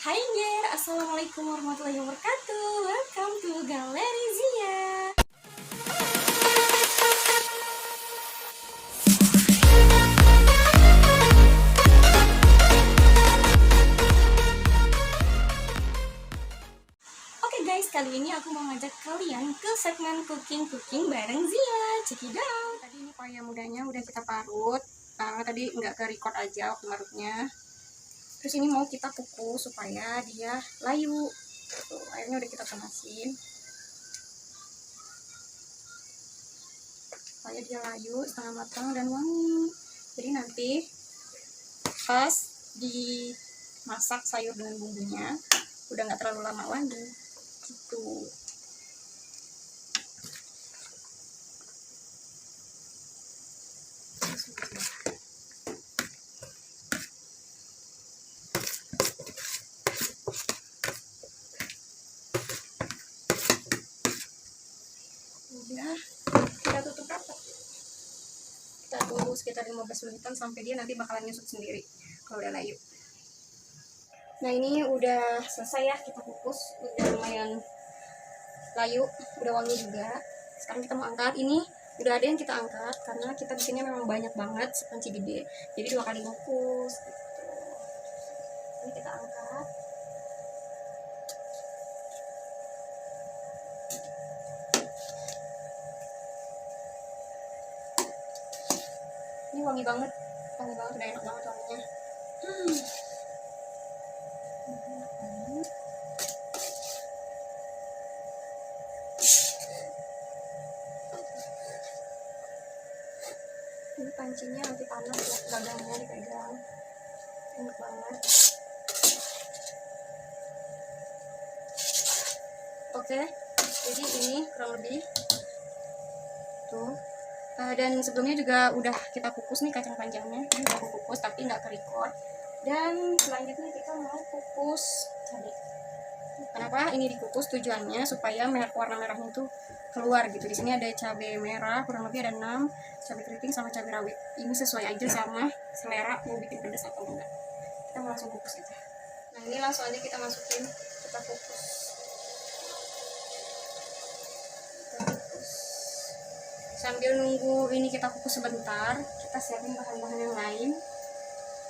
Hai Ger, Assalamualaikum warahmatullahi wabarakatuh. Welcome to Galeri Zia. Oke guys, kali ini aku mau ngajak kalian ke segmen cooking bareng Zia. Check it out. Tadi ini paya mudanya udah kita parut. Tadi nggak ke record aja waktu marutnya. Terus ini mau kita kukus supaya dia layu. Tuh, airnya udah kita panasin supaya dia layu, setengah matang dan wangi. Jadi nanti pas dimasak sayur dengan bumbunya udah nggak terlalu lama lagi gitu. Udah, kita tutup rapat. Kita tunggu sekitar 15 menitan sampai dia nanti bakalan nyusut sendiri kalau udah layu. Nah ini udah selesai ya, kita kukus, udah lumayan layu, udah wangi juga. Sekarang kita mau angkat. Ini udah ada yang kita angkat karena kita bikinnya memang banyak banget, sepanci gede, jadi 2 kali kukus gitu. Ini kita angkat. Ini wangi banget, udah enak banget wanginya. Ini pancinya nanti panas ya, gagangnya dipegang, enak banget. Oke, jadi ini kurang lebih tuh. Dan sebelumnya juga udah kita kukus nih kacang panjangnya, ini udah aku kukus tapi nggak ke-record. Dan selanjutnya kita mau kukus cabai. Kenapa ini dikukus? Tujuannya supaya warna merahnya itu keluar gitu. Di sini ada cabai merah, kurang lebih ada 6, cabai keriting sama cabai rawit. Ini sesuai aja sama selera mau bikin pedas atau enggak. Kita mau langsung kukus aja. Nah ini langsung aja kita masukin, kita kukus. Sambil nunggu ini kita kukus sebentar, kita siapin bahan-bahan yang lain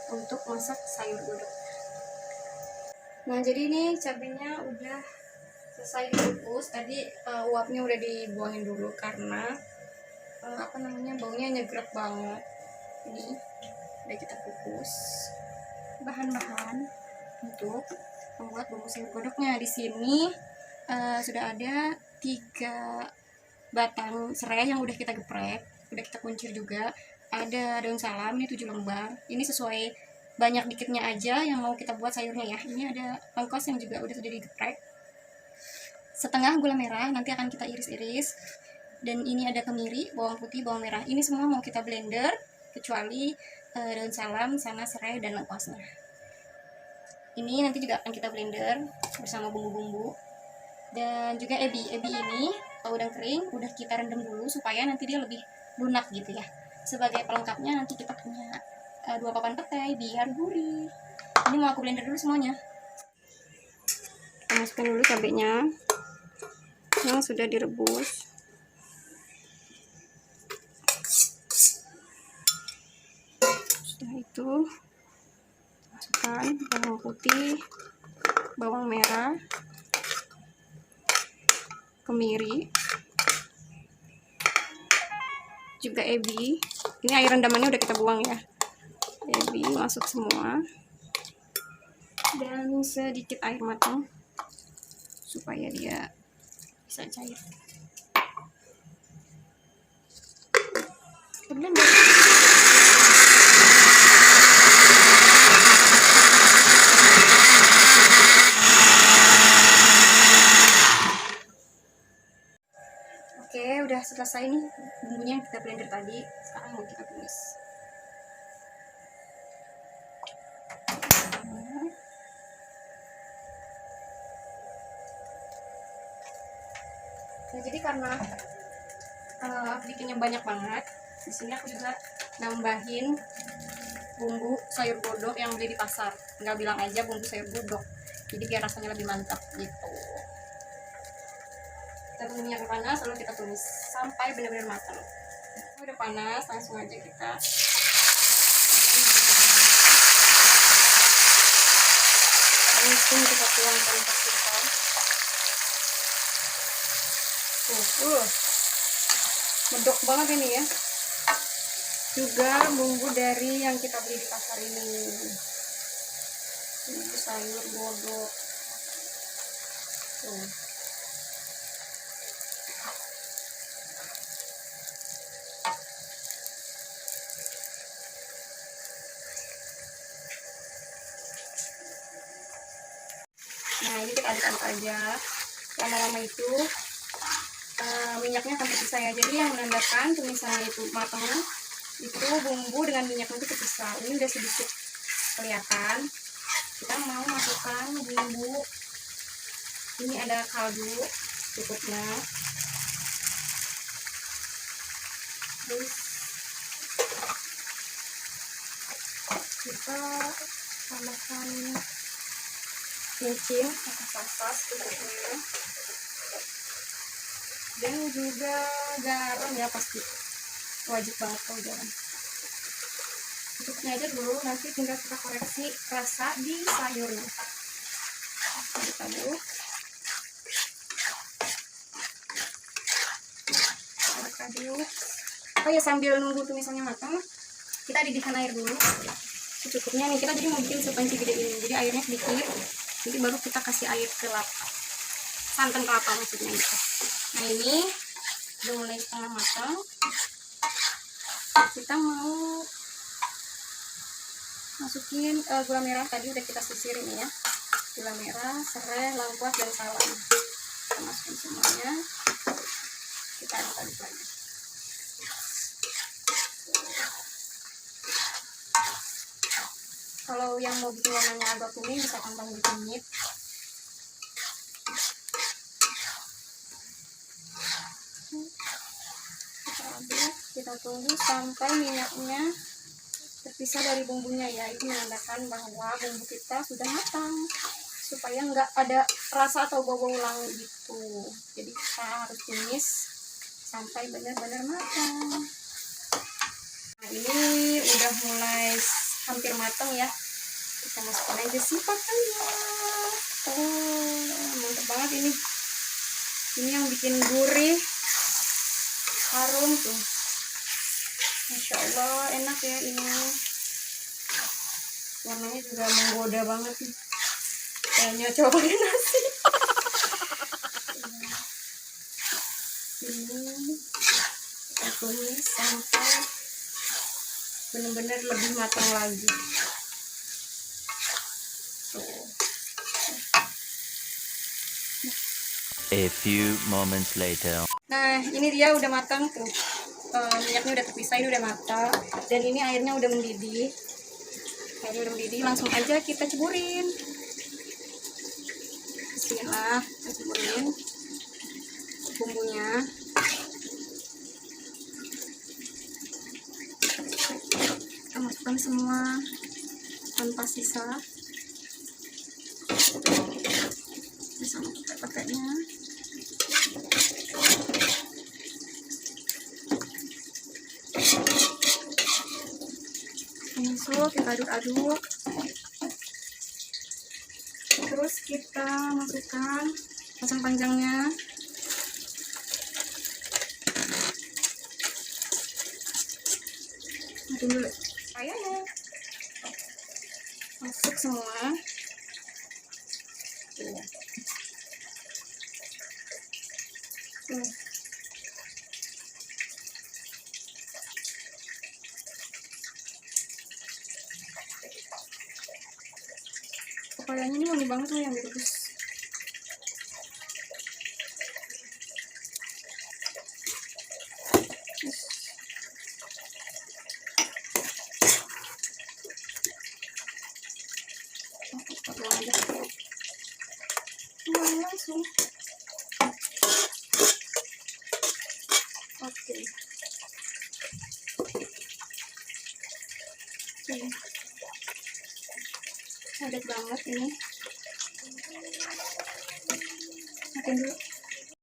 untuk masak sayur godok. Nah jadi ini cabenya udah selesai dikukus. Tadi uapnya udah dibuangin dulu karena baunya nyegrek banget. Ini udah kita kukus. Bahan-bahan untuk membuat bumbu sayur godoknya di sini sudah ada 3 batang serai yang udah kita geprek, udah kita kuncir juga. Ada daun salam, ini 7 lembar. Ini sesuai banyak dikitnya aja yang mau kita buat sayurnya ya. Ini ada lengkos yang juga udah sudah digeprek. Setengah gula merah, nanti akan kita iris-iris. Dan ini ada kemiri, bawang putih, bawang merah. Ini semua mau kita blender, kecuali daun salam, sama serai dan lengkosnya. Ini nanti juga akan kita blender bersama bumbu-bumbu. Dan juga ebi ini kalau udah kering udah kita rendam dulu supaya nanti dia lebih lunak gitu ya. Sebagai pelengkapnya nanti kita punya 2 papan petai biar gurih. Ini mau aku blender dulu semuanya. Kita masukkan dulu cabenya yang sudah direbus. Setelah itu masukkan bawang putih, bawang merah, kemiri, juga ebi. Ini air rendamannya udah kita buang ya. Ebi masuk semua dan sedikit air matang supaya dia bisa cair. Blender. Oke, udah selesai nih bumbunya yang kita blender tadi. Sekarang mau kita tumis. Nah, jadi karena bikinnya banyak banget, di sini aku juga nambahin bumbu sayur godok yang beli di pasar. Nggak bilang aja bumbu sayur godok, jadi biar rasanya lebih mantap gitu. Kita tunggu minyak panas, lalu kita tumis sampai benar-benar matang. Udah panas, langsung aja kita langsung kita tuangkan ke kita. Medok banget ini ya. Juga bumbu dari yang kita beli di pasar ini, bumbu sayur godok. Nah ini kita aduk-aduk aja lama-lama itu. Minyaknya akan terpisah ya, jadi yang menandakan tumisannya itu matang itu bumbu dengan minyaknya itu terpisah. Ini udah sedikit kelihatan. Kita mau masukkan bumbu. Ini ada kaldu cukupnya, terus kita tambahkan micin atau sasas cukupnya, dan juga garam ya, pasti wajib banget kalau garam. Cukupnya aja dulu, nanti tinggal kita koreksi rasa di sayurnya. Aduk-aduk. Oh ya, sambil nunggu tumisannya matang, kita didihkan air dulu secukupnya nih. Kita jadi mau bikin sepanci gede ini, jadi airnya sedikit, jadi baru kita kasih air kelapa, santan kelapa maksudnya gitu. Nah ini udah mulai setengah matang, kita mau masukin gula merah. Tadi udah kita sisirin ya, gula merah, serai, lengkuas, dan salam. Kita masukin semuanya, kita aduk-aduk lagi. Kalau yang mau bikin warnanya agak kuning bisa tambahin kunyit. Kita aduk, kita tunggu sampai minyaknya terpisah dari bumbunya ya. Itu menandakan bahwa bumbu kita sudah matang, supaya nggak ada rasa atau bau-bau ulang gitu. Jadi kita harus tumis sampai benar-benar matang. Nah ini udah mulai hampir matang ya, kita masukkan aja si pakannya. Mantap banget ini yang bikin gurih, harum tuh, Masya Allah, enak ya ini. Warnanya juga menggoda banget nih, kayaknya coba pakai nasi. Ini kita tumis sampai benar-benar lebih matang lagi. A few moments later. Nah ini dia udah matang tuh, minyaknya udah terpisah, ini udah matang, dan ini airnya udah mendidih. Airnya udah mendidih, langsung aja kita ceburin. Bismillah, kita ceburin bumbunya. Kita masukkan semua tanpa sisa. Sama kita pakainya. Masuk, kita aduk-aduk. Terus kita masukkan kacang panjangnya. Aduk dulu. Kayaknya masuk semua. Papayanya ini wangi banget loh yang direbus. Langsung. Oke. Padat banget ini. masukin dulu.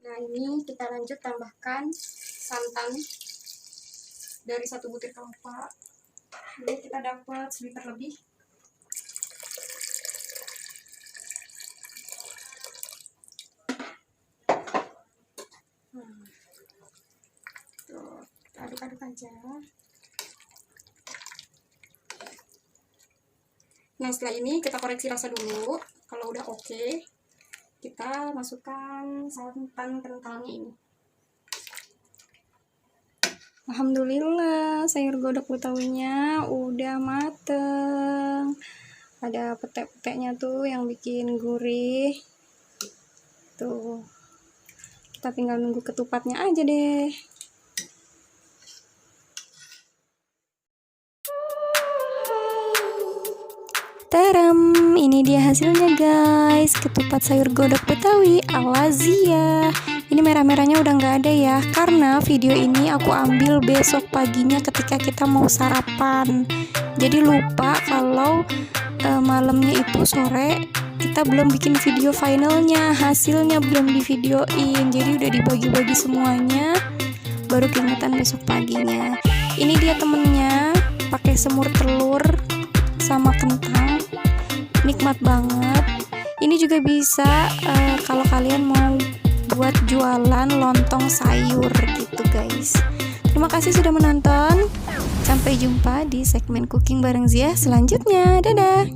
Nah, ini kita lanjut tambahkan santan dari 1 butir kelapa. Ini kita dapat 1 liter lebih. Tuh, kita aduk-aduk aja. Nah, setelah ini kita koreksi rasa dulu. Kalau udah oke, kita masukkan santan kentalnya ini. Alhamdulillah, sayur godok betawinya udah mateng. Ada petek-peteknya tuh yang bikin gurih. Tuh, kita tinggal nunggu ketupatnya aja deh. Taram, ini dia hasilnya guys, ketupat sayur godok betawi ala Zia. Ini merah-merahnya udah nggak ada ya, karena video ini aku ambil besok paginya ketika kita mau sarapan. Jadi lupa kalau malamnya itu sore kita belum bikin video finalnya, hasilnya belum di videoin. Jadi udah dibagi-bagi semuanya, baru keingetan besok paginya. Ini dia temennya, pakai semur telur sama kentang, nikmat banget. Ini juga bisa kalau kalian mau buat jualan lontong sayur gitu guys. Terima kasih sudah menonton. Sampai jumpa di segmen cooking bareng Zia selanjutnya. Dadah.